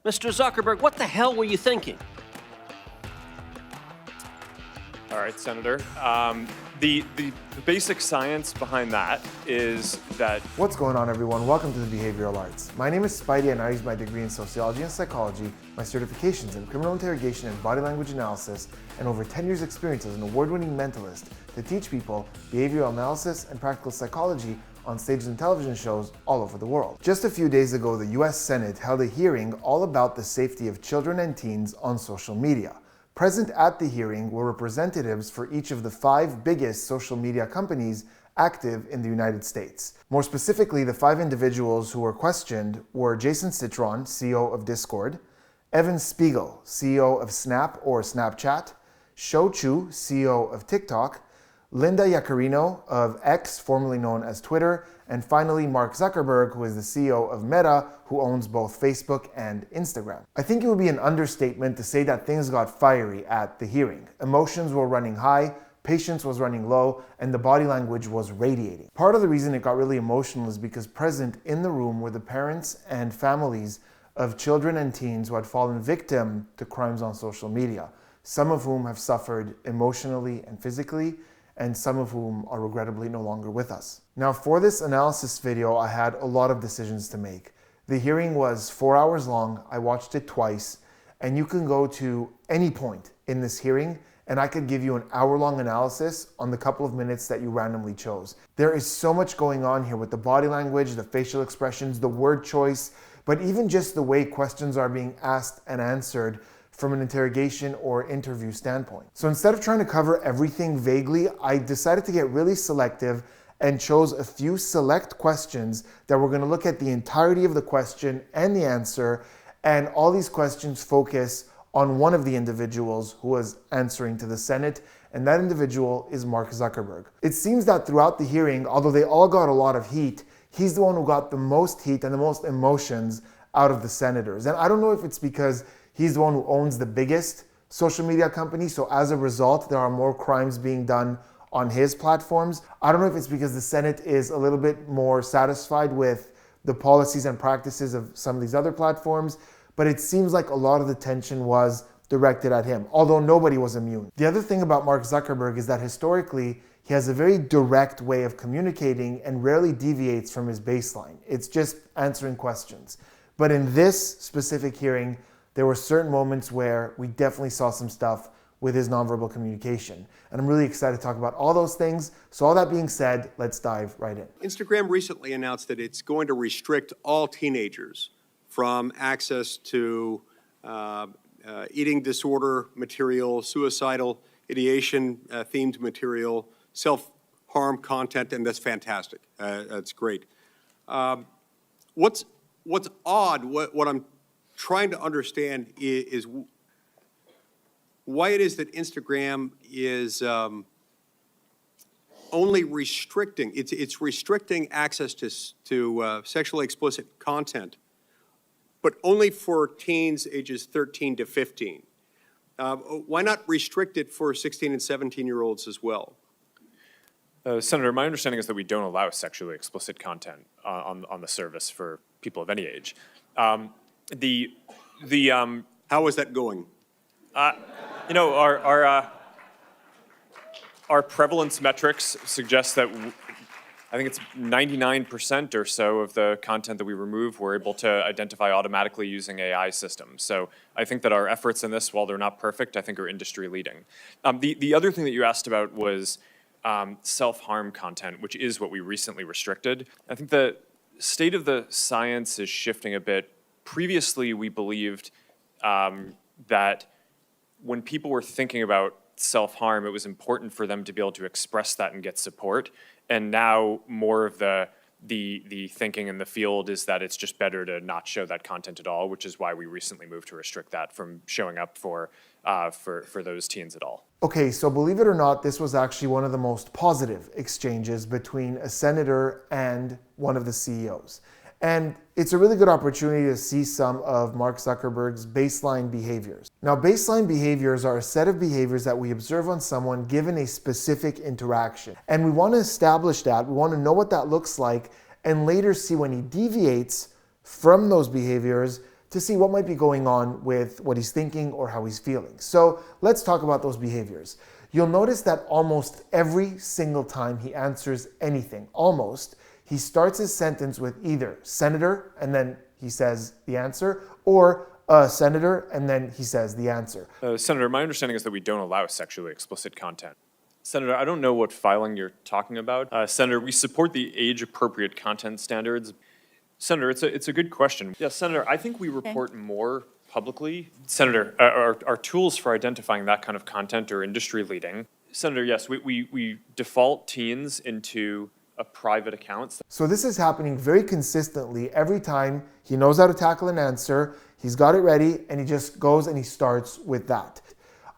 Mr. Zuckerberg, what the hell were you thinking? All right, Senator. The basic science behind that is that... What's going on, everyone? Welcome to the Behavioral Arts. My name is Spidey and I use my degree in sociology and psychology, my certifications in criminal interrogation and body language analysis, and over 10 years experience as an award-winning mentalist to teach people behavioral analysis and practical psychology on stage and television shows all over the world. Just a few days ago, the US Senate held a hearing all about the safety of children and teens on social media. Present at the hearing were representatives for each of the 5 biggest social media companies active in the United States. More specifically, the 5 individuals who were questioned were Jason Citron, CEO of Discord, Evan Spiegel, CEO of Snap or Snapchat, Shou Chu, CEO of TikTok, Linda Yaccarino of X, formerly known as Twitter, and finally Mark Zuckerberg, who is the CEO of Meta, who owns both Facebook and Instagram. I think it would be an understatement to say that things got fiery at the hearing. Emotions were running high, patience was running low, and the body language was radiating. Part of the reason it got really emotional is because present in the room were the parents and families of children and teens who had fallen victim to crimes on social media, some of whom have suffered emotionally and physically, and some of whom are regrettably no longer with us. Now, for this analysis video, I had a lot of decisions to make. The hearing was 4 hours long. I watched it twice, and you can go to any point in this hearing and I could give you an hour-long analysis on the couple of minutes that you randomly chose. There is so much going on here with the body language, the facial expressions, the word choice, but even just the way questions are being asked and answered from an interrogation or interview standpoint. So instead of trying to cover everything vaguely, I decided to get really selective and chose a few select questions that were going to look at the entirety of the question and the answer, and all these questions focus on one of the individuals who was answering to the Senate, and that individual is Mark Zuckerberg. It seems that throughout the hearing, although they all got a lot of heat, he's the one who got the most heat and the most emotions out of the senators. And I don't know if it's because he's the one who owns the biggest social media company, so as a result, there are more crimes being done on his platforms. I don't know if it's because the Senate is a little bit more satisfied with the policies and practices of some of these other platforms, but it seems like a lot of the tension was directed at him, although nobody was immune. The other thing about Mark Zuckerberg is that historically, he has a very direct way of communicating and rarely deviates from his baseline. It's just answering questions. But in this specific hearing, there were certain moments where we definitely saw some stuff with his nonverbal communication. And I'm really excited to talk about all those things. So all that being said, let's dive right in. Instagram recently announced that it's going to restrict all teenagers from access to eating disorder material, suicidal ideation themed material, self-harm content, and that's fantastic. That's great. What's odd, what I'm trying to understand is why it is that Instagram is only restricting, it's restricting access to sexually explicit content, but only for teens ages 13 to 15. Why not restrict it for 16 and 17-year-olds as well? Senator, my understanding is that we don't allow sexually explicit content on the service for people of any age. How is that going? You know, our prevalence metrics suggest that I think it's 99% or so of the content that we remove we're able to identify automatically using AI systems. So I think that our efforts in this, while they're not perfect, I think are industry leading. The other thing that you asked about was self-harm content, which is what we recently restricted. I think the state of the science is shifting a bit. Previously, we believed that when people were thinking about self-harm, it was important for them to be able to express that and get support. And now more of the thinking in the field is that it's just better to not show that content at all, which is why we recently moved to restrict that from showing up for those teens at all. Okay, so believe it or not, this was actually one of the most positive exchanges between a senator and one of the CEOs. And it's a really good opportunity to see some of Mark Zuckerberg's baseline behaviors. Now, baseline behaviors are a set of behaviors that we observe on someone given a specific interaction. And we want to establish that, we want to know what that looks like, and later see when he deviates from those behaviors to see what might be going on with what he's thinking or how he's feeling. So let's talk about those behaviors. You'll notice that almost every single time he answers anything, he starts his sentence with either senator and then he says the answer, or senator and then he says the answer. Senator, my understanding is that we don't allow sexually explicit content. Senator, I don't know what filing you're talking about. Senator, we support the age-appropriate content standards. Senator, it's a good question. Yes, Senator, I think we report more publicly. Senator, our tools for identifying that kind of content are industry-leading. Senator, yes, we default teens into a private account. So this is happening very consistently every time he knows how to tackle an answer, he's got it ready, and he just goes and he starts with that.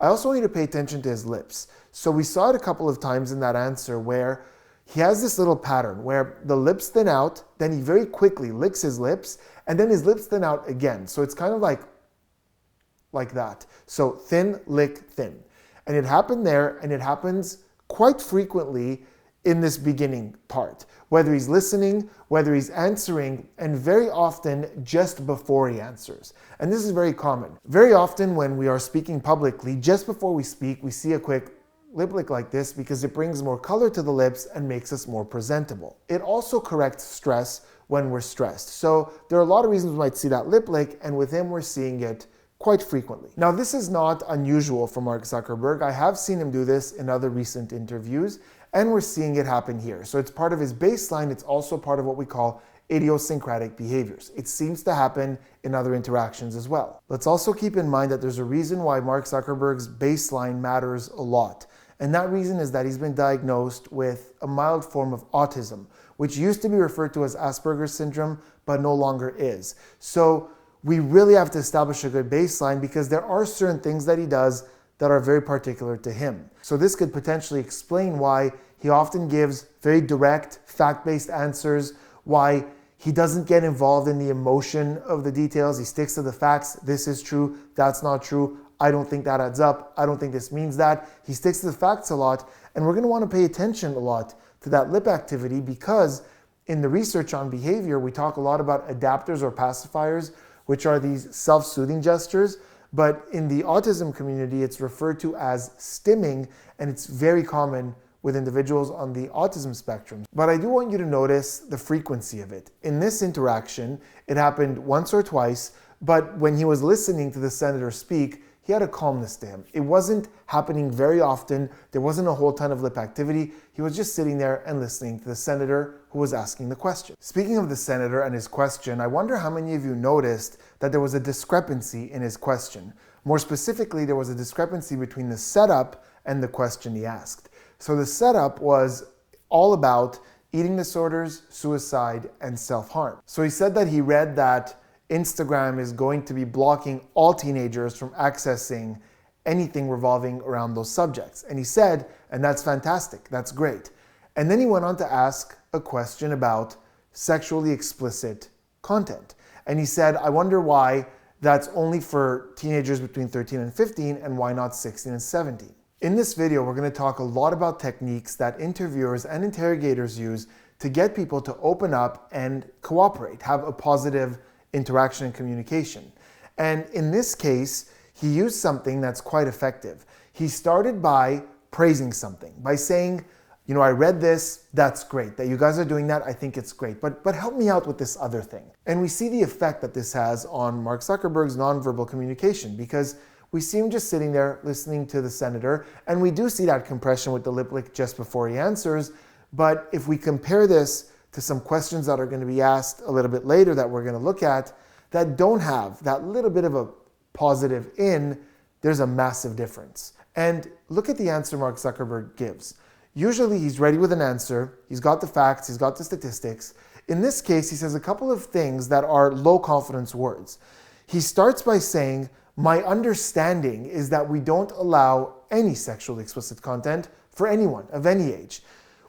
I also want you to pay attention to his lips. So we saw it a couple of times in that answer where he has this little pattern where the lips thin out, then he very quickly licks his lips, and then his lips thin out again. So it's kind of like that. So thin, lick, thin. And it happened there, and it happens quite frequently in this beginning part, whether he's listening, whether he's answering, and very often just before he answers. And this is very common. Very often when we are speaking publicly, just before we speak, we see a quick lip lick like this because it brings more color to the lips and makes us more presentable. It also corrects stress when we're stressed. So there are a lot of reasons we might see that lip lick, and with him we're seeing it quite frequently. Now this is not unusual for Mark Zuckerberg. I have seen him do this in other recent interviews, and we're seeing it happen here. So it's part of his baseline. It's also part of what we call idiosyncratic behaviors. It seems to happen in other interactions as well. Let's also keep in mind that there's a reason why Mark Zuckerberg's baseline matters a lot. And that reason is that he's been diagnosed with a mild form of autism, which used to be referred to as Asperger's syndrome, but no longer is. So we really have to establish a good baseline because there are certain things that he does that are very particular to him. So this could potentially explain why he often gives very direct, fact-based answers, why he doesn't get involved in the emotion of the details. He sticks to the facts. This is true, that's not true. I don't think that adds up. I don't think this means that. He sticks to the facts a lot, and we're going to want to pay attention a lot to that lip activity because in the research on behavior, we talk a lot about adapters or pacifiers, which are these self-soothing gestures. But in the autism community, it's referred to as stimming, and it's very common with individuals on the autism spectrum. But I do want you to notice the frequency of it. In this interaction, it happened once or twice, but when he was listening to the senator speak, he had a calmness to him. It wasn't happening very often. There wasn't a whole ton of lip activity. He was just sitting there and listening to the senator who was asking the question. Speaking of the senator and his question, I wonder how many of you noticed that there was a discrepancy in his question. More specifically, there was a discrepancy between the setup and the question he asked. So the setup was all about eating disorders, suicide, and self-harm. So he said that he read that Instagram is going to be blocking all teenagers from accessing anything revolving around those subjects. And he said, and that's fantastic, that's great. And then he went on to ask a question about sexually explicit content. And he said, I wonder why that's only for teenagers between 13 and 15 and why not 16 and 17. In this video, we're going to talk a lot about techniques that interviewers and interrogators use to get people to open up and cooperate, have a positive interaction and communication. And in this case, he used something that's quite effective. He started by praising something, by saying, you know, I read this, that's great. That you guys are doing that, I think it's great. But help me out with this other thing. And we see the effect that this has on Mark Zuckerberg's nonverbal communication because we see him just sitting there listening to the senator, and we do see that compression with the lip lick just before he answers. But if we compare this to some questions that are going to be asked a little bit later that we're going to look at that don't have that little bit of a positive in, there's a massive difference. And look at the answer Mark Zuckerberg gives. Usually he's ready with an answer, he's got the facts, he's got the statistics. In this case, he says a couple of things that are low confidence words. He starts by saying, my understanding is that we don't allow any sexually explicit content for anyone of any age.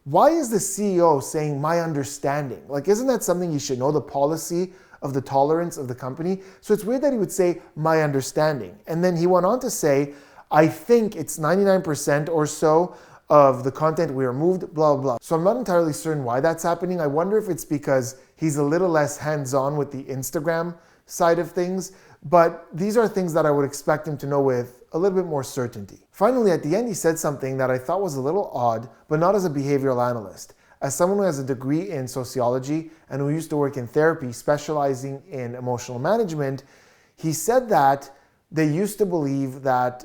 Why is the CEO saying my understanding? Like, isn't that something you should know, the policy of the tolerance of the company? So it's weird that he would say my understanding. And then he went on to say, I think it's 99% or so of the content we removed, blah, blah. So I'm not entirely certain why that's happening. I wonder if it's because he's a little less hands-on with the Instagram side of things, but these are things that I would expect him to know with a little bit more certainty. Finally, at the end, he said something that I thought was a little odd, but not as a behavioral analyst. As someone who has a degree in sociology and who used to work in therapy, specializing in emotional management, he said that they used to believe that,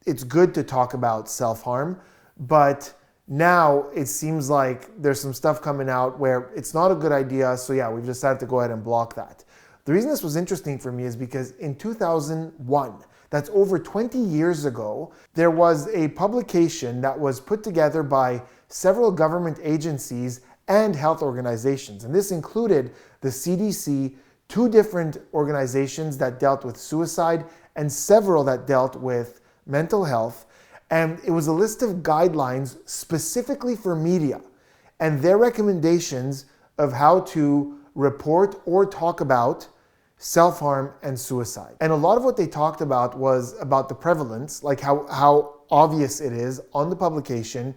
it's good to talk about self-harm, but now it seems like there's some stuff coming out where it's not a good idea, so yeah, we've decided to go ahead and block that. The reason this was interesting for me is because in 2001, that's over 20 years ago, there was a publication that was put together by several government agencies and health organizations. And this included the CDC, 2 different organizations that dealt with suicide, and several that dealt with mental health. And it was a list of guidelines specifically for media and their recommendations of how to report or talk about self-harm and suicide. And a lot of what they talked about was about the prevalence, like how obvious it is on the publication,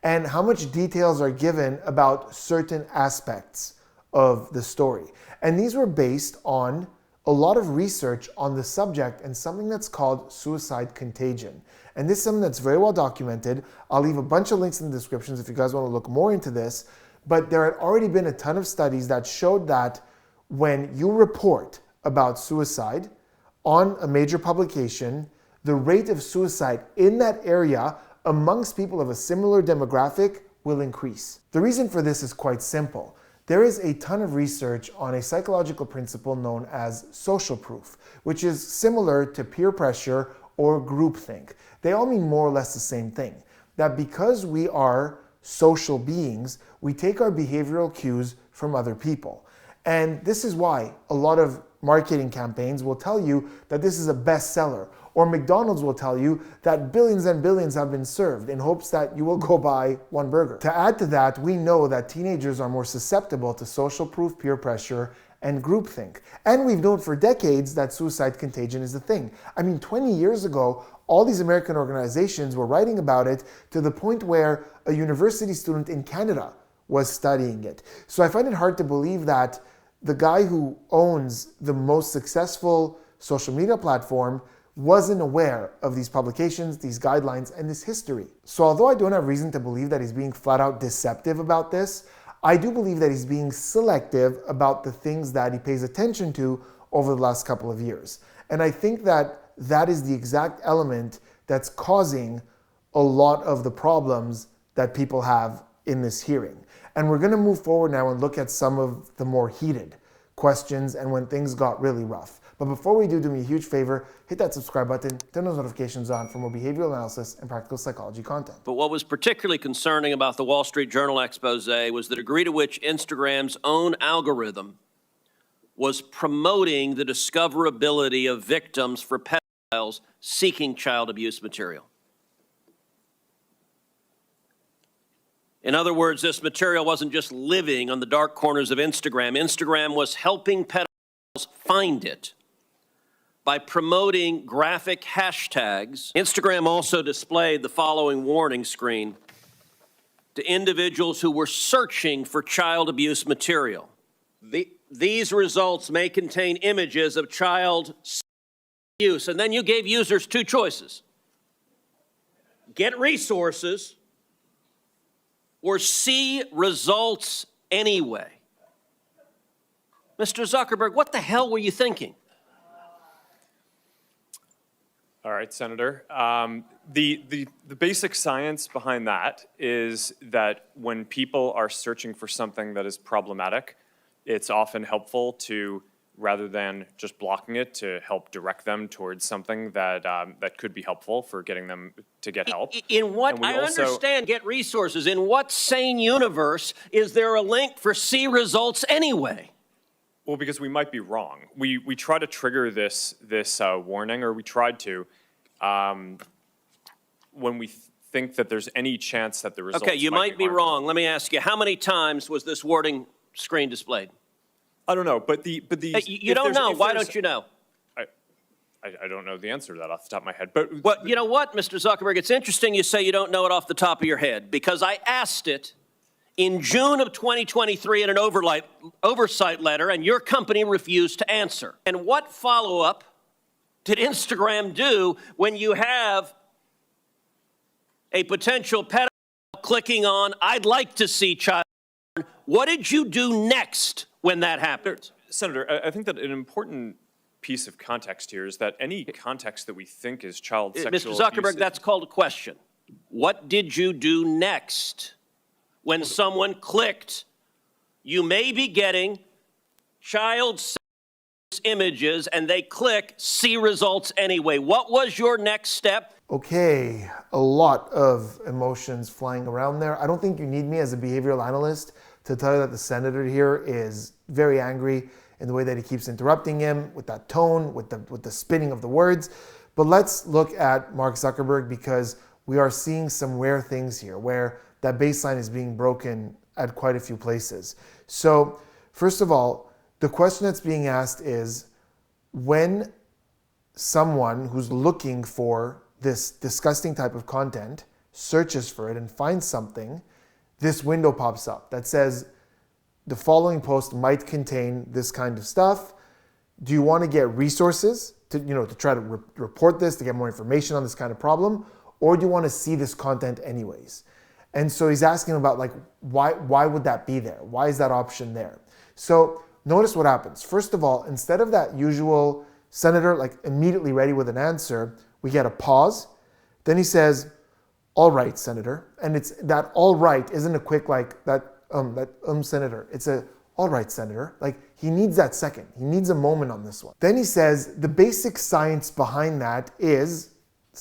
and how much details are given about certain aspects of the story. And these were based on a lot of research on the subject and something that's called suicide contagion. And this is something that's very well documented. I'll leave a bunch of links in the descriptions if you guys want to look more into this. But there had already been a ton of studies that showed that when you report about suicide on a major publication, the rate of suicide in that area amongst people of a similar demographic will increase. The reason for this is quite simple. There is a ton of research on a psychological principle known as social proof, which is similar to peer pressure or groupthink. They all mean more or less the same thing. That because we are social beings, we take our behavioral cues from other people. And this is why a lot of marketing campaigns will tell you that this is a bestseller, or McDonald's will tell you that billions and billions have been served in hopes that you will go buy one burger. To add to that, we know that teenagers are more susceptible to social proof, peer pressure, and groupthink. And we've known for decades that suicide contagion is a thing. I mean, 20 years ago, all these American organizations were writing about it to the point where a university student in Canada was studying it. So I find it hard to believe that the guy who owns the most successful social media platform wasn't aware of these publications, these guidelines, and this history. So although I don't have reason to believe that he's being flat out deceptive about this, I do believe that he's being selective about the things that he pays attention to over the last couple of years. And I think that that is the exact element that's causing a lot of the problems that people have in this hearing. And we're going to move forward now and look at some of the more heated questions and when things got really rough. But before we do me a huge favor, hit that subscribe button, turn those notifications on for more behavioral analysis and practical psychology content. But what was particularly concerning about the Wall Street Journal expose was the degree to which Instagram's own algorithm was promoting the discoverability of victims for pedophiles seeking child abuse material. In other words, this material wasn't just living on the dark corners of Instagram. Instagram was helping pedophiles find it by promoting graphic hashtags. Instagram also displayed the following warning screen to individuals who were searching for child abuse material. These results may contain images of child abuse. And then you gave users 2 choices. Get resources or see results anyway. Mr. Zuckerberg, what the hell were you thinking? All right, Senator. The basic science behind that is that when people are searching for something that is problematic, it's often helpful to, rather than just blocking it, to help direct them towards something that that could be helpful for getting them to get help. In what, I understand get resources. In what sane universe is there a link for see results anyway? Well, because we might be wrong. We try to trigger this warning, or we tried to, when we think that there's any chance that the results Okay, you might be harmful. wrong. Let me ask you, how many times was this warning screen displayed? I don't know, but the You don't know. Why don't you know? I don't know the answer to that off the top of my head. But Well, you know what, Mr. Zuckerberg? It's interesting you say you don't know it off the top of your head, because I asked it in June of 2023 in an oversight letter, and your company refused to answer. And what follow-up did Instagram do when you have a potential pedophile clicking on, "I'd like to see child porn"? What did you do next when that happened? Senator, I think that an important piece of context here is that any context that we think is child sexual Mr. Zuckerberg, abuse, that's called a question. What did you do next when someone clicked, "You may be getting child sex images," and they click, "See results anyway"? What was your next step? Okay, a lot of emotions flying around there. I don't think you need me as a behavioral analyst to tell you that the senator here is very angry in the way that he keeps interrupting him, with that tone, with the spinning of the words. But let's look at Mark Zuckerberg, because we are seeing some rare things here where that baseline is being broken at quite a few places. So first of all, the question that's being asked is, when someone who's looking for this disgusting type of content searches for it and finds something, this window pops up that says, the following post might contain this kind of stuff. Do you want to get resources to try to report this, to get more information on this kind of problem? Or do you want to see this content anyways? And so he's asking about, like, why would that be there? Why is that option there? So notice what happens. First of all, instead of that usual senator like immediately ready with an answer, we get a pause. Then he says, "All right, Senator." And it's that "all right" isn't a quick like that Senator. It's a "all right, Senator." Like, he needs that second. He needs a moment on this one. Then he says the basic science behind that is,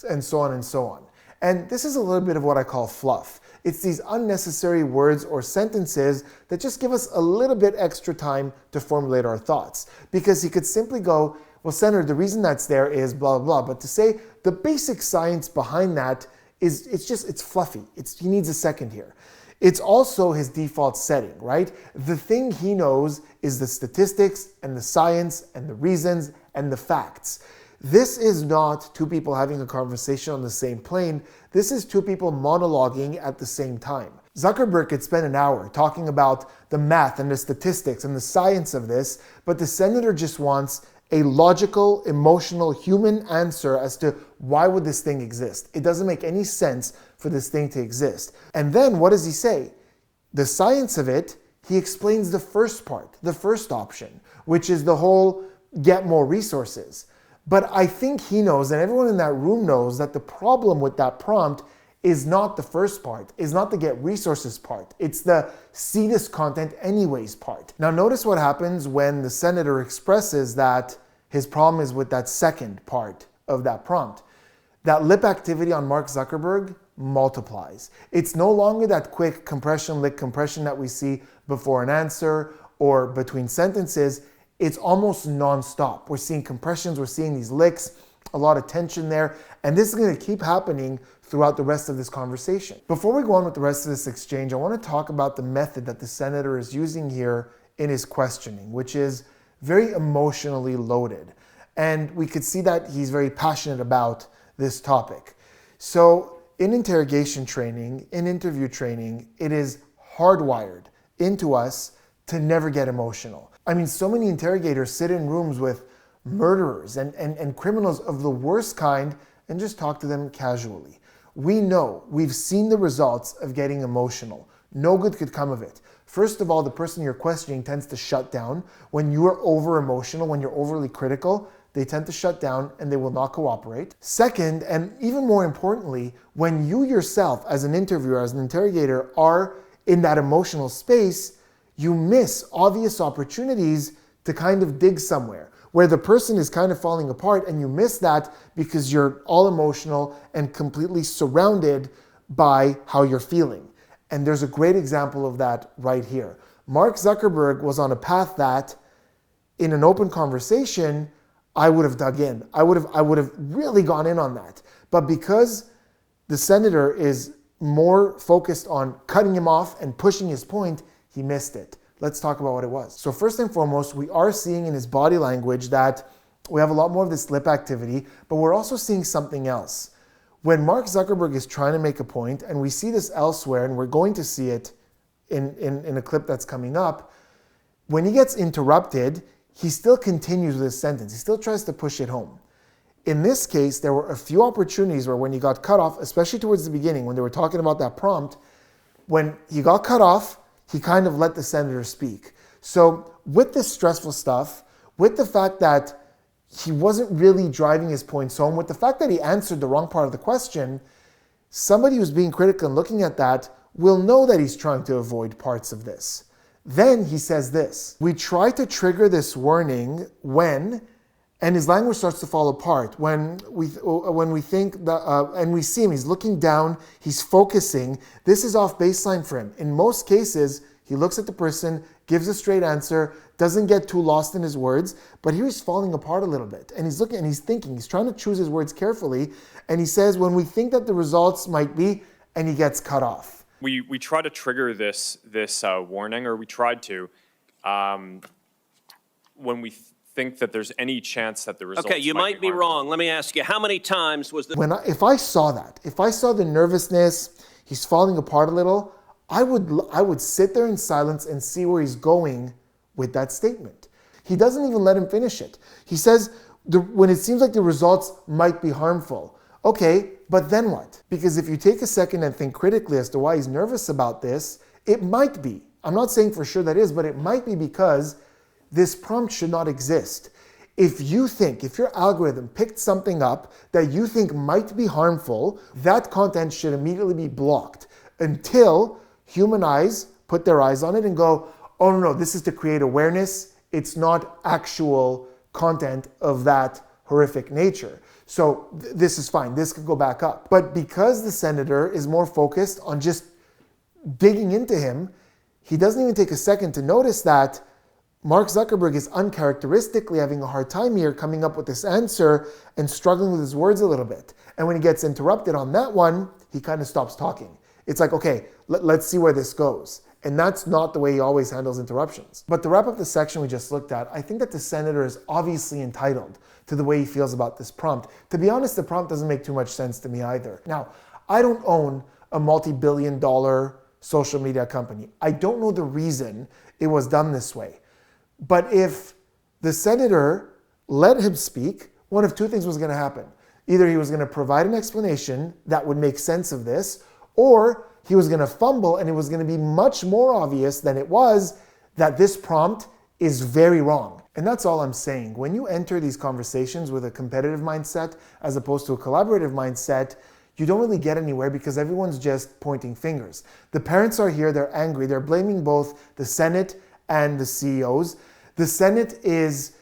and so on and so on. And this is a little bit of what I call fluff. It's these unnecessary words or sentences that just give us a little bit extra time to formulate our thoughts. Because he could simply go, "Well, Senator, the reason that's there is blah, blah, blah." But to say the basic science behind that is, it's fluffy. He needs a second here. It's also his default setting, right? The thing he knows is the statistics and the science and the reasons and the facts. This is not two people having a conversation on the same plane. This is two people monologuing at the same time. Zuckerberg could spend an hour talking about the math and the statistics and the science of this, but the senator just wants a logical, emotional, human answer as to why would this thing exist. It doesn't make any sense for this thing to exist. And then what does he say? The science of it, he explains the first part, the first option, which is the whole get more resources. But I think he knows, and everyone in that room knows, that the problem with that prompt is not the first part, is not the get resources part. It's the see this content anyways part. Now notice what happens when the senator expresses that his problem is with that second part of that prompt. That lip activity on Mark Zuckerberg multiplies. It's no longer that quick compression, lick compression that we see before an answer or between sentences. It's almost nonstop. We're seeing compressions, we're seeing these licks, a lot of tension there, and this is going to keep happening throughout the rest of this conversation. Before we go on with the rest of this exchange, I want to talk about the method that the senator is using here in his questioning, which is very emotionally loaded. And we could see that he's very passionate about this topic. So in interrogation training, in interview training, it is hardwired into us to never get emotional. I mean, so many interrogators sit in rooms with murderers and criminals of the worst kind and just talk to them casually. We know, we've seen the results of getting emotional. No good could come of it. First of all, the person you're questioning tends to shut down. When you are over emotional, when you're overly critical, they tend to shut down and they will not cooperate. Second, and even more importantly, when you yourself as an interviewer, as an interrogator, are in that emotional space, you miss obvious opportunities to kind of dig somewhere where the person is kind of falling apart, and you miss that because you're all emotional and completely surrounded by how you're feeling. And there's a great example of that right here. Mark Zuckerberg was on a path that, in an open conversation, I would have dug in. I would have really gone in on that. But because the senator is more focused on cutting him off and pushing his point, he missed it. Let's talk about what it was. So first and foremost, we are seeing in his body language that we have a lot more of this lip activity, but we're also seeing something else. When Mark Zuckerberg is trying to make a point, and we see this elsewhere, and we're going to see it in a clip that's coming up, when he gets interrupted, he still continues with his sentence. He still tries to push it home. In this case, there were a few opportunities where when he got cut off, especially towards the beginning, when they were talking about that prompt, when he got cut off, he kind of let the senator speak. So with this stressful stuff, with the fact that he wasn't really driving his points home, with the fact that he answered the wrong part of the question, somebody who's being critical and looking at that will know that he's trying to avoid parts of this. Then he says this: we try to trigger this warning when, and his language starts to fall apart, when we think that, and we see him, he's looking down, he's focusing. This is off baseline for him. In most cases, he looks at the person, gives a straight answer, doesn't get too lost in his words, but here he's falling apart a little bit. And he's looking and he's thinking, he's trying to choose his words carefully. And he says, when we think that the results might be, and he gets cut off. We try to trigger this warning, or we tried to, when we think that there's any chance that the results Okay, you might be harmful. wrong. Let me ask you, how many times was the... If I saw that, if I saw the nervousness, he's falling apart a little, I would sit there in silence and see where he's going with that statement. He doesn't even let him finish it. He says, when it seems like the results might be harmful. Okay, but then what? Because if you take a second and think critically as to why he's nervous about this, it might be. I'm not saying for sure that is, but it might be because this prompt should not exist. If your algorithm picked something up that you think might be harmful, that content should immediately be blocked until human eyes put their eyes on it and go, oh no, this is to create awareness. It's not actual content of that horrific nature. So this is fine. This could go back up. But because the senator is more focused on just digging into him, he doesn't even take a second to notice that Mark Zuckerberg is uncharacteristically having a hard time here coming up with this answer and struggling with his words a little bit. And when he gets interrupted on that one, he kind of stops talking. It's like, okay, let's see where this goes. And that's not the way he always handles interruptions. But to wrap up the section we just looked at, I think that the senator is obviously entitled to the way he feels about this prompt. To be honest, the prompt doesn't make too much sense to me either. Now, I don't own a multi-billion-dollar social media company. I don't know the reason it was done this way. But if the senator let him speak, one of two things was going to happen. Either he was going to provide an explanation that would make sense of this, or he was going to fumble and it was going to be much more obvious than it was that this prompt is very wrong. And that's all I'm saying. When you enter these conversations with a competitive mindset as opposed to a collaborative mindset, you don't really get anywhere because everyone's just pointing fingers. The parents are here, they're angry, they're blaming both the Senate and the CEOs. The Senate is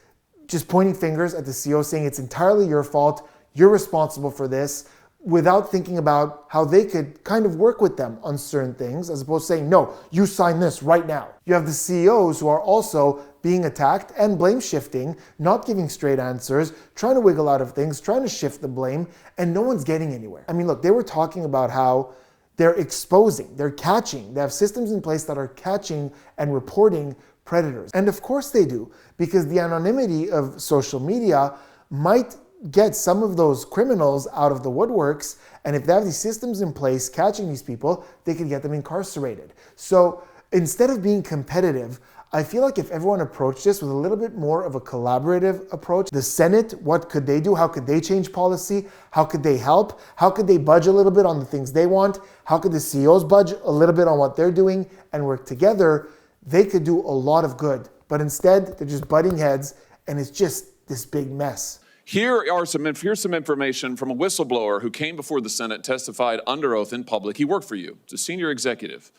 just pointing fingers at the CEO, saying it's entirely your fault, you're responsible for this, without thinking about how they could kind of work with them on certain things, as opposed to saying, no, you sign this right now. You have the CEOs who are also being attacked and blame shifting, not giving straight answers, trying to wiggle out of things, trying to shift the blame, and no one's getting anywhere. I mean, look, they were talking about how they're exposing, they're catching, they have systems in place that are catching and reporting predators. And of course they do, because the anonymity of social media might get some of those criminals out of the woodworks, and if they have these systems in place catching these people, they could get them incarcerated. So instead of being competitive, I feel like if everyone approached this with a little bit more of a collaborative approach, the Senate, what could they do? How could they change policy? How could they help? How could they budge a little bit on the things they want? How could the CEOs budge a little bit on what they're doing and work together? They could do a lot of good. But instead, they're just butting heads, and it's just this big mess. Here's some information from a whistleblower who came before the Senate, testified under oath in public. He worked for you. It's a senior executive.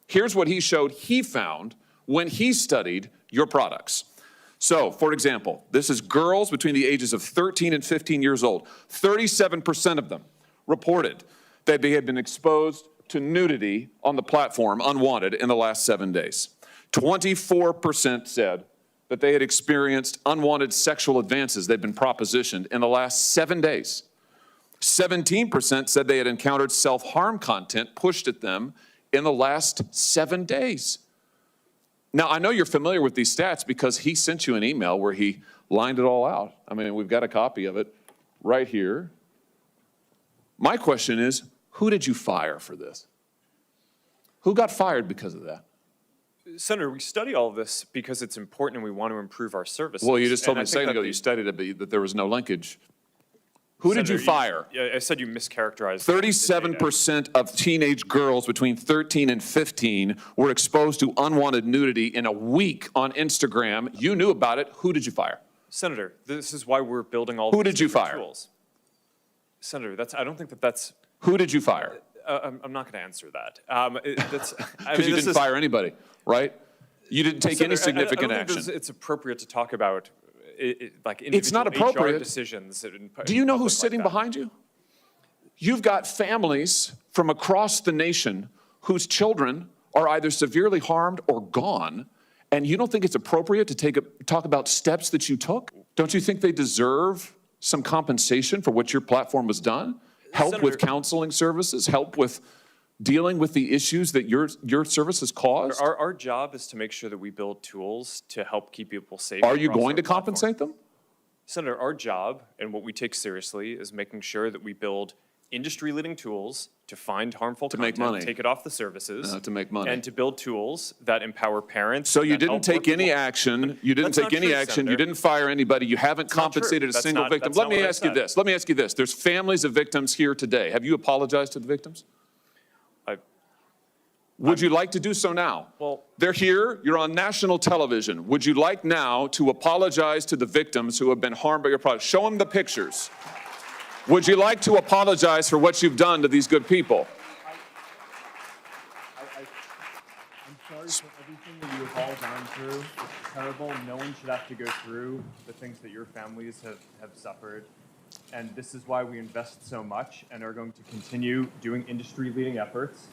Here's what he showed he found when he studied your products. So, for example, this is girls between the ages of 13 and 15 years old. 37% of them reported that they had been exposed to nudity on the platform unwanted in the last 7 days. 24% said that they had experienced unwanted sexual advances they'd been propositioned in the last 7 days. 17% said they had encountered self-harm content pushed at them in the last 7 days. Now, I know you're familiar with these stats because he sent you an email where he lined it all out. I mean, we've got a copy of it right here. My question is, who did you fire for this? Who got fired because of that? Senator, we study all of this because it's important and we want to improve our services. Well, you just told And me I a think second that ago you studied it, but that there was no linkage. Who did you Senator, fire? I said you mischaracterized. the data. 37% of teenage girls between 13 and 15 were exposed to unwanted nudity in a week on Instagram. You knew about it. Who did you fire? Senator, this is why we're building all Who these did you different fire? tools. Senator, I don't think that's. Who did you fire? I'm not going to answer that. Because you didn't fire anybody, right? You didn't take any Senator, significant I don't think action. it's appropriate to talk about like individual It's not appropriate. HR decisions. Do you know who's sitting behind you? You've got families from across the nation whose children are either severely harmed or gone, and you don't think it's appropriate to talk about steps that you took? Don't you think they deserve some compensation for what your platform has done? Help with Senator, counseling services, help with dealing with the issues that your services caused? Our job is to make sure that we build tools to help keep people safe. Are you across going our to platform. compensate them? Senator, our job and what we take seriously is making sure that we build industry-leading tools to find harmful make content, money. take it off the services. To make money. And to build tools that empower parents. So you that didn't help take work any with- action, you didn't That's take not any true, action, you Senator. didn't fire anybody, you haven't not true. compensated a That's single not- victim. that's Let not me what I ask you said. this, let me ask you this. There's families of victims here today. Have you apologized to the victims? Would you like to do so now? Well- They're here, you're on national television. Would you like now to apologize to the victims who have been harmed by your product? Show them the pictures. Would you like to apologize for what you've done to these good people? I'm sorry for everything that you have all gone through. It's terrible. No one should have to go through the things that your families have suffered. And this is why we invest so much and are going to continue doing industry-leading efforts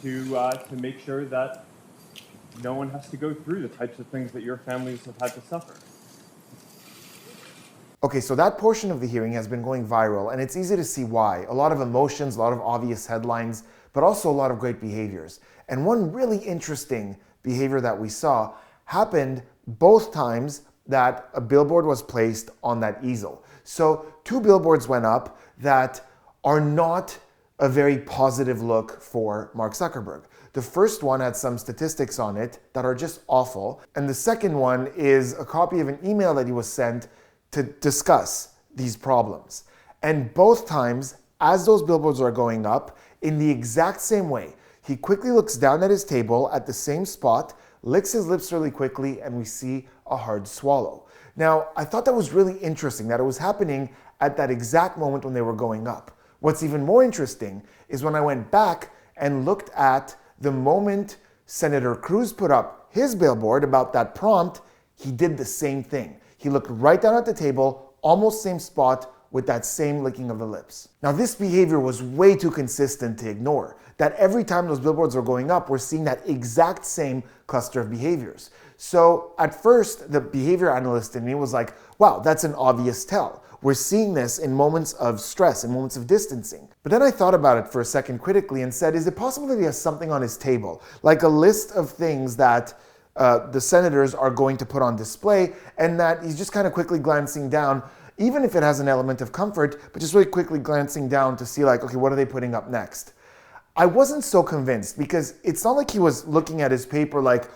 to make sure that no one has to go through the types of things that your families have had to suffer. Okay, so that portion of the hearing has been going viral, and it's easy to see why. A lot of emotions, a lot of obvious headlines, but also a lot of great behaviors. And one really interesting behavior that we saw happened both times that a billboard was placed on that easel. So 2 billboards went up that are not a very positive look for Mark Zuckerberg. The first one had some statistics on it that are just awful. And the second one is a copy of an email that he was sent to discuss these problems. And both times, as those billboards are going up, in the exact same way, he quickly looks down at his table at the same spot, licks his lips really quickly, and we see a hard swallow. Now, I thought that was really interesting that it was happening at that exact moment when they were going up. What's even more interesting is when I went back and looked at the moment Senator Cruz put up his billboard about that prompt, he did the same thing. He looked right down at the table, almost same spot, with that same licking of the lips. Now, this behavior was way too consistent to ignore. That every time those billboards are going up, we're seeing that exact same cluster of behaviors. So at first, the behavior analyst in me was like, wow, that's an obvious tell. We're seeing this in moments of stress, in moments of distancing. But then I thought about it for a second critically and said, is it possible that he has something on his table? Like a list of things that the senators are going to put on display, and that he's just kind of quickly glancing down, even if it has an element of comfort, but just really quickly glancing down to see like, okay, what are they putting up next? I wasn't so convinced because it's not like he was looking at his paper like,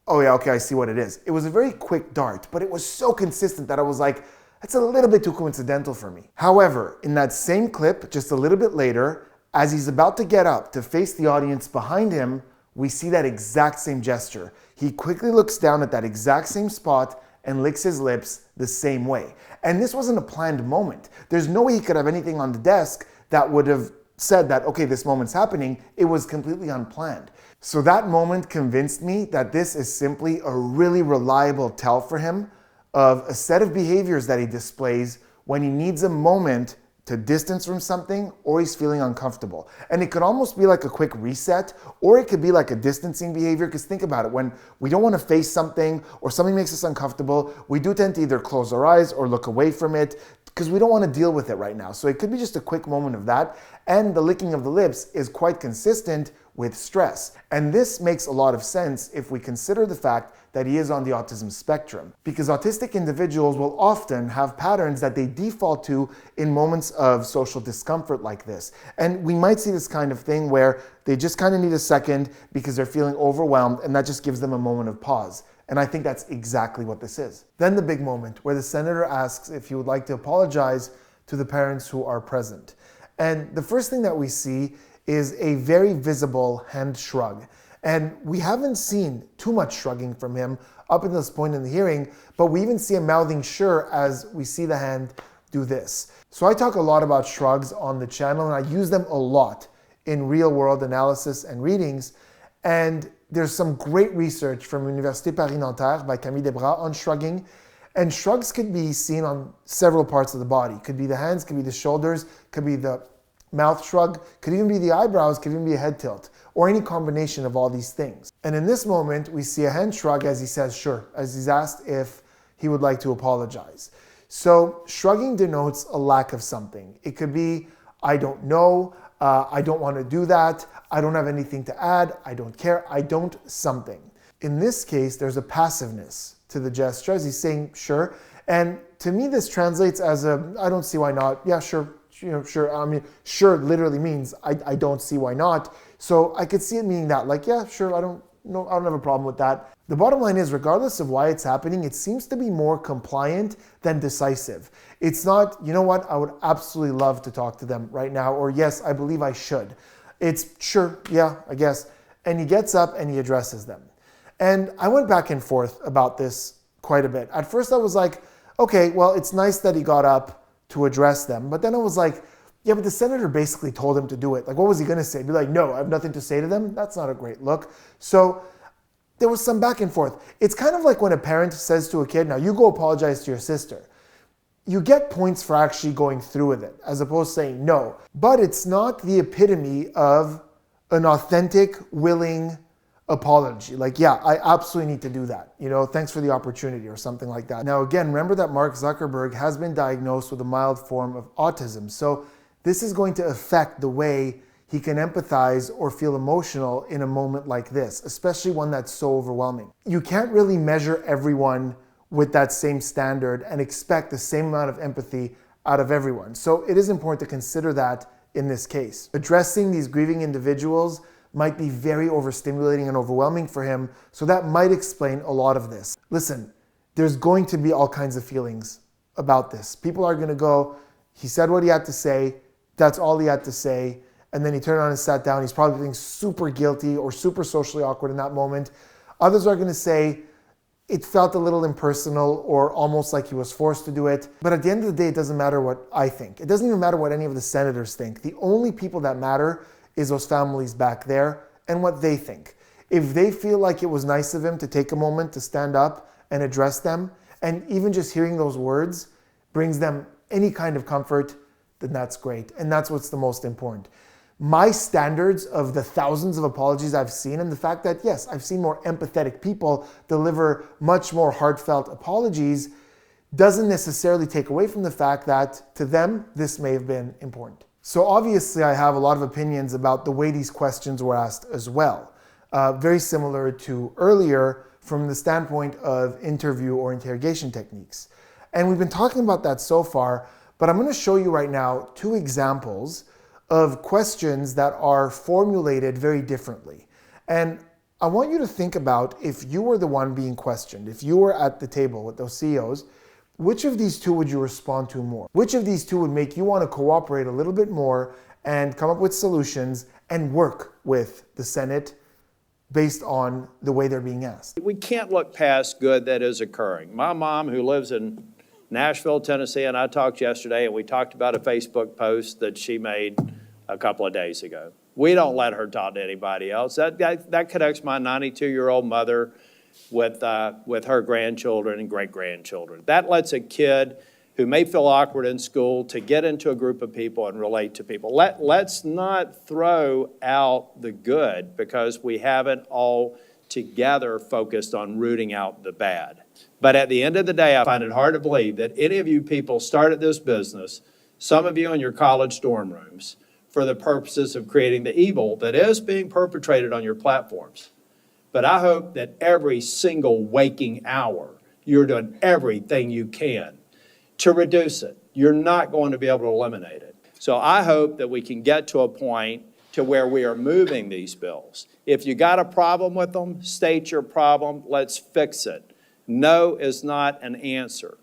oh yeah, okay, I see what it is. It was a very quick dart, but it was so consistent that I was like, that's a little bit too coincidental for me. However, in that same clip, just a little bit later, as he's about to get up to face the audience behind him, we see that exact same gesture. He quickly looks down at that exact same spot and licks his lips the same way. And this wasn't a planned moment. There's no way he could have anything on the desk that would have said that, okay, this moment's happening. It was completely unplanned. So that moment convinced me that this is simply a really reliable tell for him of a set of behaviors that he displays when he needs a moment to distance from something or he's feeling uncomfortable. And it could almost be like a quick reset, or it could be like a distancing behavior, because think about it, when we don't want to face something or something makes us uncomfortable, we do tend to either close our eyes or look away from it because we don't want to deal with it right now. So it could be just a quick moment of that, and the licking of the lips is quite consistent with stress. And this makes a lot of sense if we consider the fact that he is on the autism spectrum. Because autistic individuals will often have patterns that they default to in moments of social discomfort like this. And we might see this kind of thing where they just kind of need a second because they're feeling overwhelmed, and that just gives them a moment of pause. And I think that's exactly what this is. Then the big moment where the senator asks if he would like to apologize to the parents who are present. And the first thing that we see is a very visible hand shrug. And we haven't seen too much shrugging from him up until this point in the hearing, but we even see him mouthing sure as we see the hand do this. So I talk a lot about shrugs on the channel, and I use them a lot in real world analysis and readings. And there's some great research from Université Paris-Nanterre by Camille Desbras on shrugging. And shrugs could be seen on several parts of the body. Could be the hands, could be the shoulders, could be the mouth shrug, could even be the eyebrows, could even be a head tilt, or any combination of all these things. And in this moment, we see a hand shrug as he says sure, as he's asked if he would like to apologize. So shrugging denotes a lack of something. It could be, I don't know, I don't want to do that, I don't have anything to add, I don't care, I don't something. In this case, there's a passiveness to the gesture as he's saying sure. And to me, this translates as a, I don't see why not, yeah, sure, sure. I mean, sure literally means I don't see why not. So I could see it meaning that, like, yeah, sure, I don't have a problem with that. The bottom line is, regardless of why it's happening, it seems to be more compliant than decisive. It's not, you know what, I would absolutely love to talk to them right now, or yes, I believe I should. It's sure, yeah, I guess. And he gets up and he addresses them. And I went back and forth about this quite a bit. At first I was like, okay, well, it's nice that he got up to address them. But then I was like, yeah, but the senator basically told him to do it. Like, what was he going to say? Be like, no, I have nothing to say to them? That's not a great look. So there was some back and forth. It's kind of like when a parent says to a kid, now you go apologize to your sister. You get points for actually going through with it, as opposed to saying no. But it's not the epitome of an authentic, willing apology. Like, yeah, I absolutely need to do that. You know, thanks for the opportunity or something like that. Now, again, remember that Mark Zuckerberg has been diagnosed with a mild form of autism. So this is going to affect the way he can empathize or feel emotional in a moment like this, especially one that's so overwhelming. You can't really measure everyone with that same standard and expect the same amount of empathy out of everyone. So it is important to consider that in this case. Addressing these grieving individuals might be very overstimulating and overwhelming for him, so that might explain a lot of this. Listen, there's going to be all kinds of feelings about this. People are going to go, he said what he had to say, that's all he had to say, and then he turned around and sat down. He's probably feeling super guilty or super socially awkward in that moment. Others are going to say it felt a little impersonal or almost like he was forced to do it. But at the end of the day, it doesn't matter what I think. It doesn't even matter what any of the senators think. The only people that matter is those families back there and what they think. If they feel like it was nice of him to take a moment to stand up and address them, and even just hearing those words brings them any kind of comfort, then that's great. And that's what's the most important. My standards of the thousands of apologies I've seen, and the fact that, yes, I've seen more empathetic people deliver much more heartfelt apologies, doesn't necessarily take away from the fact that to them, this may have been important. So obviously I have a lot of opinions about the way these questions were asked as well. Very similar to earlier from the standpoint of interview or interrogation techniques. And we've been talking about that so far, but I'm going to show you right now 2 examples of questions that are formulated very differently. And I want you to think about, if you were the one being questioned, if you were at the table with those CEOs, which of these 2 would you respond to more? Which of these 2 would make you want to cooperate a little bit more and come up with solutions and work with the Senate based on the way they're being asked? We can't look past good that is occurring. My mom, who lives in Nashville, Tennessee, and I talked yesterday, and we talked about a Facebook post that she made a couple of days ago. We don't let her talk to anybody else. That connects my 92-year-old mother with her grandchildren and great-grandchildren. That lets a kid who may feel awkward in school to get into a group of people and relate to people. Let's not throw out the good because we haven't all together focused on rooting out the bad. But at the end of the day, I find it hard to believe that any of you people started this business, some of you in your college dorm rooms, for the purposes of creating the evil that is being perpetrated on your platforms. But I hope that every single waking hour, you're doing everything you can to reduce it. You're not going to be able to eliminate it. So I hope that we can get to a point to where we are moving these bills. If you got a problem with them, state your problem, let's fix it. No is not an answer.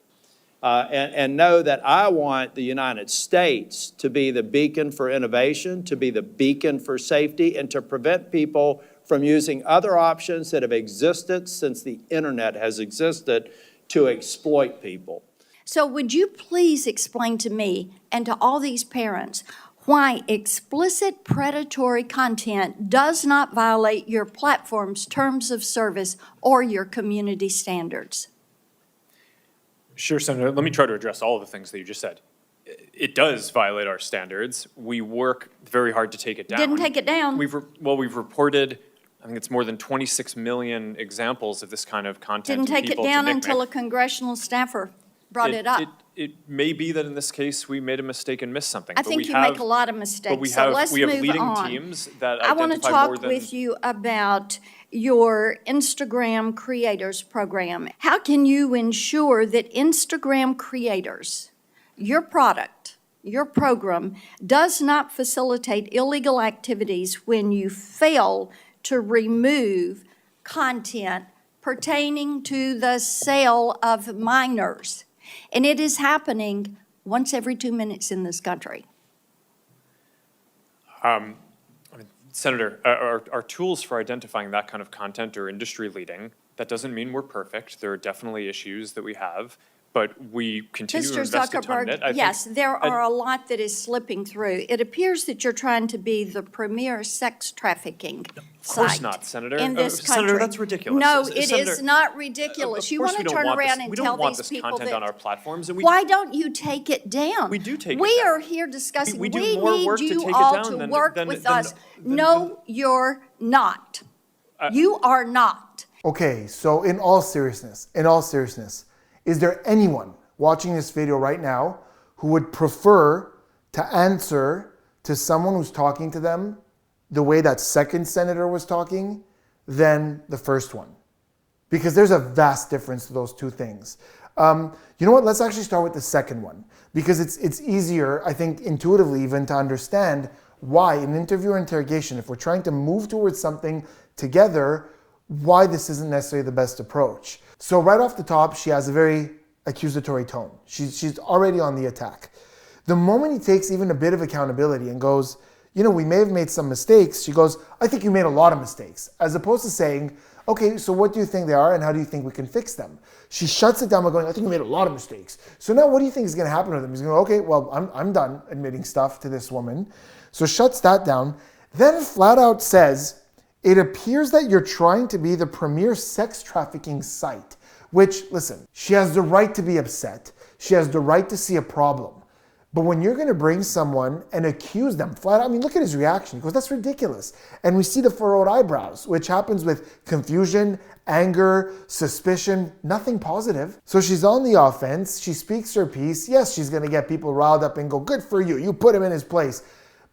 And know that I want the United States to be the beacon for innovation, to be the beacon for safety, and to prevent people from using other options that have existed since the internet has existed to exploit people. So would you please explain to me and to all these parents why explicit predatory content does not violate your platform's terms of service or your community standards? Sure, Senator. Let me try to address all of the things that you just said. It does violate our standards. We work very hard to take it down. Didn't take it down. We've reported, I think it's more than 26 million examples of this kind of content. Didn't take it down until a congressional staffer brought it up. It may be that in this case, we made a mistake and missed something. I think you make a lot of mistakes, so let's move on. We have leading teams that I want to identify more talk than... with you about your Instagram Creators Program. How can you ensure that Instagram creators, your product, your program, does not facilitate illegal activities when you fail to remove content pertaining to the sale of minors? And it is happening once every 2 minutes in this country. Senator, our tools for identifying that kind of content are industry leading. That doesn't mean we're perfect. There are definitely issues that we have, but we continue to invest a ton in it. Mr. Zuckerberg, yes, there are a lot that is slipping through. It appears that you're trying to be the premier sex trafficking Of course site not, Senator. in this country. Senator, that's ridiculous. No, it Senator, is not ridiculous. You want to turn around and tell these people content on our platforms. And why don't you take it down? We do take it We down. are here discussing. We do We more need work to you take it all down to than- work than- with than- us. than- No, you're not. You are not. Okay, so in all seriousness, is there anyone watching this video right now who would prefer to answer to someone who's talking to them the way that second senator was talking than the first one? Because there's a vast difference to those two things. You know what, let's actually start with the second one, because it's easier, I think, intuitively even to understand why in interview or interrogation, if we're trying to move towards something together, why this isn't necessarily the best approach. So right off the top, she has a very accusatory tone. She's already on the attack. The moment he takes even a bit of accountability and goes, you know, we may have made some mistakes, she goes, I think you made a lot of mistakes, as opposed to saying, okay, so what do you think they are and how do you think we can fix them? She shuts it down by going, I think you made a lot of mistakes. So now what do you think is going to happen to them? He's going to go, okay, well, I'm done admitting stuff to this woman. So shuts that down. Then flat out says, it appears that you're trying to be the premier sex trafficking site, which, listen, she has the right to be upset. She has the right to see a problem. But when you're going to bring someone and accuse them flat out, I mean, look at his reaction. He goes, that's ridiculous. And we see the furrowed eyebrows, which happens with confusion, anger, suspicion, nothing positive. So she's on the offense. She speaks her piece. Yes, she's going to get people riled up and go, good for you. You put him in his place.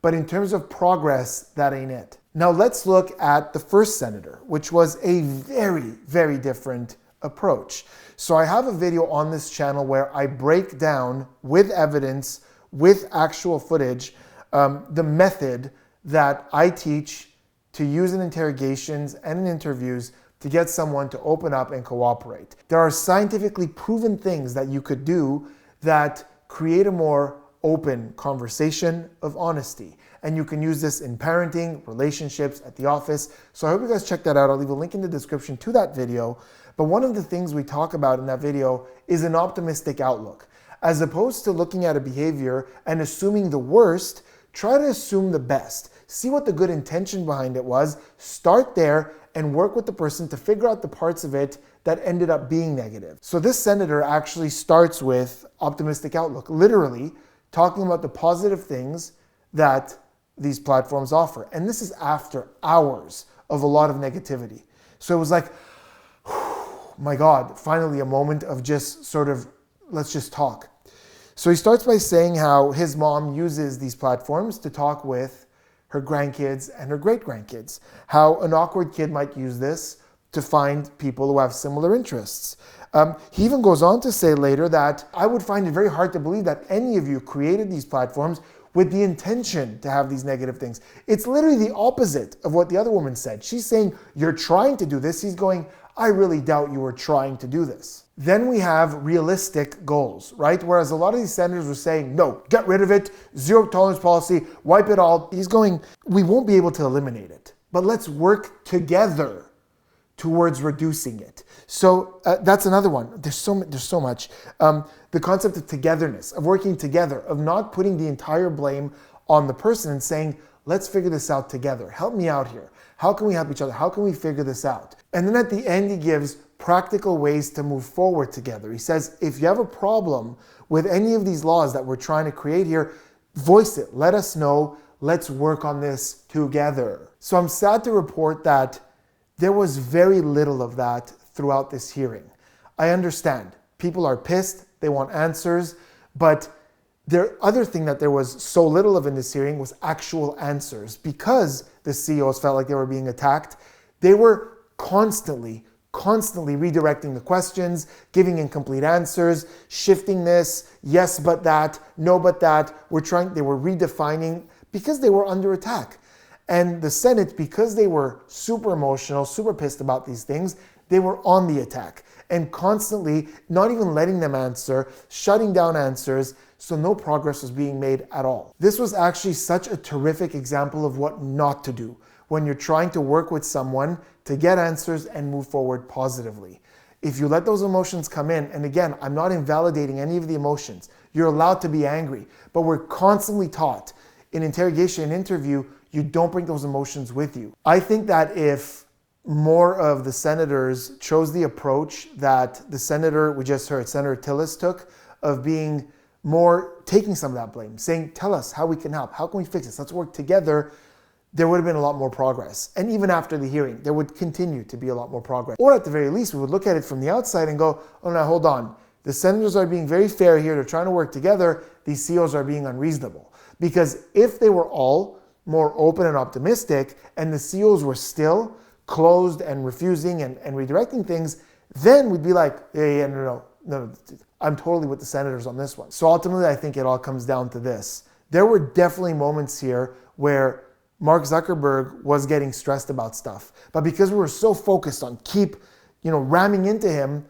But in terms of progress, that ain't it. Now let's look at the first senator, which was a very, very different approach. So I have a video on this channel where I break down with evidence, with actual footage, the method that I teach to use in interrogations and in interviews to get someone to open up and cooperate. There are scientifically proven things that you could do that create a more open conversation of honesty. And you can use this in parenting, relationships, at the office. So I hope you guys check that out. I'll leave a link in the description to that video. But one of the things we talk about in that video is an optimistic outlook. As opposed to looking at a behavior and assuming the worst, try to assume the best. See what the good intention behind it was, start there, and work with the person to figure out the parts of it that ended up being negative. So this senator actually starts with optimistic outlook, literally talking about the positive things that these platforms offer. And this is after hours of a lot of negativity. So it was like, my God, finally a moment of just sort of, let's just talk. So he starts by saying how his mom uses these platforms to talk with her grandkids and her great-grandkids. How an awkward kid might use this to find people who have similar interests. He even goes on to say later that I would find it very hard to believe that any of you created these platforms with the intention to have these negative things. It's literally the opposite of what the other woman said. She's saying, you're trying to do this. He's going, I really doubt you were trying to do this. Then we have realistic goals, right? Whereas a lot of these senators were saying, no, get rid of it, zero tolerance policy, wipe it all. He's going, we won't be able to eliminate it, but let's work together towards reducing it. So that's another one. There's so much. The concept of togetherness, of working together, of not putting the entire blame on the person and saying, let's figure this out together. Help me out here. How can we help each other? How can we figure this out? And then at the end, he gives practical ways to move forward together. He says, if you have a problem with any of these laws that we're trying to create here, voice it. Let us know. Let's work on this together. So I'm sad to report that there was very little of that throughout this hearing. I understand. People are pissed. They want answers. But the other thing that there was so little of in this hearing was actual answers. Because the CEOs felt like they were being attacked, they were constantly redirecting the questions, giving incomplete answers, shifting this, yes but that, no but that. They were redefining because they were under attack. And the Senate, because they were super emotional, super pissed about these things, they were on the attack and constantly not even letting them answer, shutting down answers, so no progress was being made at all. This was actually such a terrific example of what not to do when you're trying to work with someone to get answers and move forward positively. If you let those emotions come in, and again, I'm not invalidating any of the emotions, you're allowed to be angry, but we're constantly taught in interrogation and interview, you don't bring those emotions with you. I think that if more of the senators chose the approach that the senator, we just heard, Senator Tillis took, of being more taking some of that blame, saying, tell us how we can help, how can we fix this, let's work together, there would have been a lot more progress. And even after the hearing, there would continue to be a lot more progress. Or at the very least, we would look at it from the outside and go, oh no, hold on. The senators are being very fair here, they're trying to work together, these CEOs are being unreasonable. Because if they were all more open and optimistic, and the CEOs were still closed and refusing and redirecting things, then we'd be like, yeah, no, I'm totally with the senators on this one. So ultimately, I think it all comes down to this. There were definitely moments here where Mark Zuckerberg was getting stressed about stuff. But because we were so focused on keep ramming into him,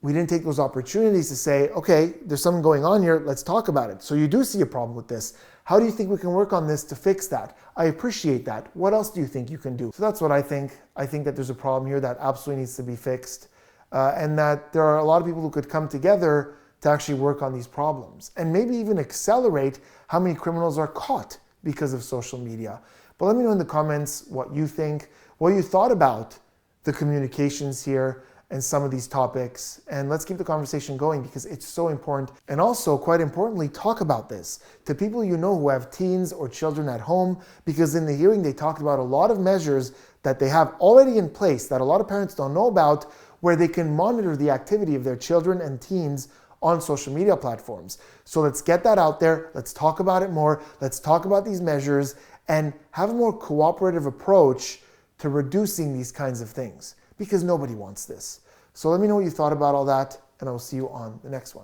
we didn't take those opportunities to say, okay, there's something going on here, let's talk about it. So you do see a problem with this. How do you think we can work on this to fix that? I appreciate that. What else do you think you can do? So that's what I think. I think that there's a problem here that absolutely needs to be fixed. And that there are a lot of people who could come together to actually work on these problems. And maybe even accelerate how many criminals are caught because of social media. But let me know in the comments what you think, what you thought about the communications here and some of these topics. And let's keep the conversation going because it's so important. And also, quite importantly, talk about this to people you know who have teens or children at home, because in the hearing they talked about a lot of measures that they have already in place that a lot of parents don't know about, where they can monitor the activity of their children and teens on social media platforms. So let's get that out there. Let's talk about it more. Let's talk about these measures and have a more cooperative approach to reducing these kinds of things, because nobody wants this. So let me know what you thought about all that, and I will see you on the next one.